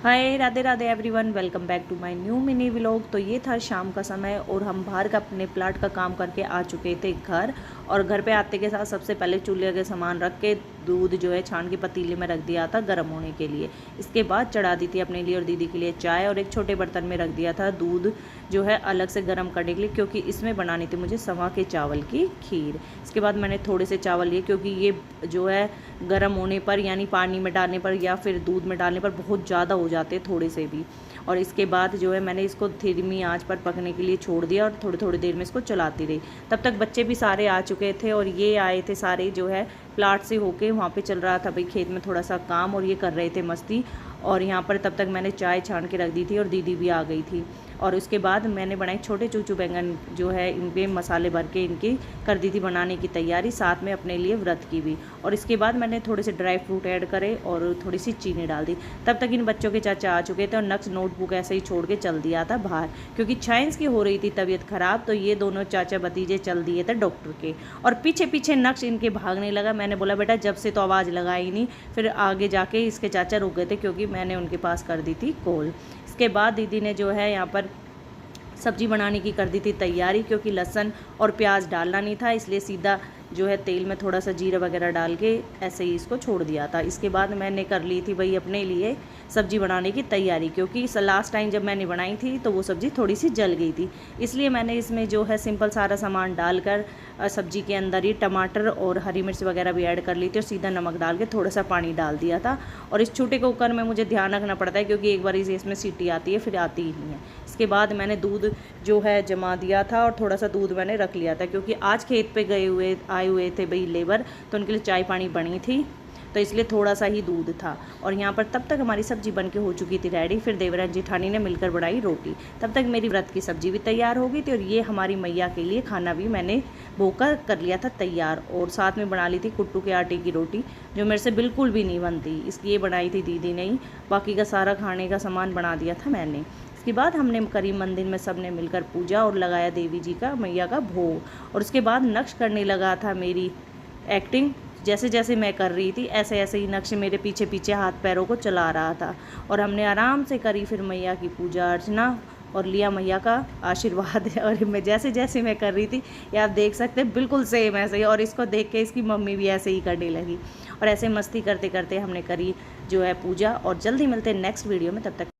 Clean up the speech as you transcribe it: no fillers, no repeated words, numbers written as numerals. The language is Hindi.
Hi Radhe Radhe everyone, welcome back to my new mini vlog. तो ये था शाम का समय और हम बाहर का अपने प्लाट का काम करके आ चुके थे घर। और घर पे आते के साथ सबसे पहले चूल्हे के सामान रख के दूध जो है छान के पतीले में रख दिया था गर्म होने के लिए। इसके बाद चढ़ा दी थी अपने लिए और दीदी के लिए चाय, और एक छोटे बर्तन में रख दिया था दूध जो है अलग से गर्म करने के लिए, क्योंकि इसमें बनानी थी मुझे सवा के चावल की खीर। इसके बाद मैंने थोड़े से चावल लिए, क्योंकि ये जो है गर्म होने पर यानी पानी में डालने पर या फिर दूध में डालने पर बहुत ज़्यादा हो जाते थोड़े से भी। और इसके बाद जो है मैंने इसको धीमी आंच पर पकने के लिए छोड़ दिया और थोड़ी थोड़ी देर में इसको चलाती रही। तब तक बच्चे भी सारे आ चुके थे और ये आए थे सारे जो है प्लाट से होके। वहाँ पे चल रहा था भाई खेत में थोड़ा सा काम और ये कर रहे थे मस्ती। और यहाँ पर तब तक मैंने चाय छान के रख दी थी और दीदी भी आ गई थी। और उसके बाद मैंने बनाई छोटे चूचू बैंगन जो है इनके मसाले भर के इनकी कर दी थी बनाने की तैयारी, साथ में अपने लिए व्रत की भी। और इसके बाद मैंने थोड़े से ड्राई फ्रूट ऐड करे और थोड़ी सी चीनी डाल दी। तब तक इन बच्चों के चाचा आ चुके थे और नक्श नोटबुक ऐसे ही छोड़ के चल दिया था बाहर, क्योंकि साइंस की हो रही थी तबीयत ख़राब। तो ये दोनों चाचा भतीजे चल दिए थे डॉक्टर के, और पीछे पीछे नक्श इनके भागने लगा। मैंने बोला बेटा जब से तो आवाज़ लगाई नहीं। फिर आगे जाके इसके चाचा रुक गए थे, क्योंकि मैंने उनके पास कर दी थी कॉल। इसके बाद दीदी ने जो है यहाँ पर सब्जी बनाने की कर दी थी तैयारी, क्योंकि लहसुन और प्याज डालना नहीं था, इसलिए सीधा जो है तेल में थोड़ा सा जीरा वगैरह डाल के ऐसे ही इसको छोड़ दिया था। इसके बाद मैंने कर ली थी भाई अपने लिए सब्जी बनाने की तैयारी, क्योंकि लास्ट टाइम जब मैंने बनाई थी तो वो सब्ज़ी थोड़ी सी जल गई थी। इसलिए मैंने इसमें जो है सिंपल सारा सामान डालकर सब्जी के अंदर ही टमाटर और हरी मिर्च वगैरह भी ऐड कर ली थी और सीधा नमक डाल के थोड़ा सा पानी डाल दिया था। और इस छोटे कुकर में मुझे ध्यान रखना पड़ता है, क्योंकि एक बार इसमें सीटी आती है फिर आती ही नहीं है। इसके बाद मैंने दूध जो है जमा दिया था और थोड़ा सा दूध मैंने रख लिया था, क्योंकि आज खेत पे आए हुए थे भाई लेबर, तो उनके लिए चाय पानी बनी थी, तो इसलिए थोड़ा सा ही दूध था। और यहाँ पर तब तक हमारी सब्ज़ी बन के हो चुकी थी रेडी। फिर देवराज जिठानी ने मिलकर बनाई रोटी। तब तक मेरी व्रत की सब्ज़ी भी तैयार हो गई थी और ये हमारी मैया के लिए खाना भी मैंने बोकर कर लिया था तैयार। और साथ में बना ली थी कुट्टू के आटे की रोटी, जो मेरे से बिल्कुल भी नहीं बनती, इसलिए बनाई थी दीदी ने ही। बाकी का सारा खाने का सामान बना दिया था मैंने। इसके बाद हमने करी मंदिर में सब ने मिलकर पूजा और लगाया देवी जी का मैया का भोग। और उसके बाद नक्श करने लगा था मेरी एक्टिंग। जैसे जैसे मैं कर रही थी ऐसे ऐसे ही नक्श मेरे पीछे पीछे हाथ पैरों को चला रहा था। और हमने आराम से करी फिर मैया की पूजा अर्चना और लिया मैया का आशीर्वाद। और मैं जैसे जैसे मैं कर रही थी ये आप देख सकते हैं बिल्कुल सेम ऐसे ही। और इसको देख के इसकी मम्मी भी ऐसे ही करने लगी। और ऐसे मस्ती करते करते हमने करी जो है पूजा। और जल्दी मिलते हैं नेक्स्ट वीडियो में, तब तक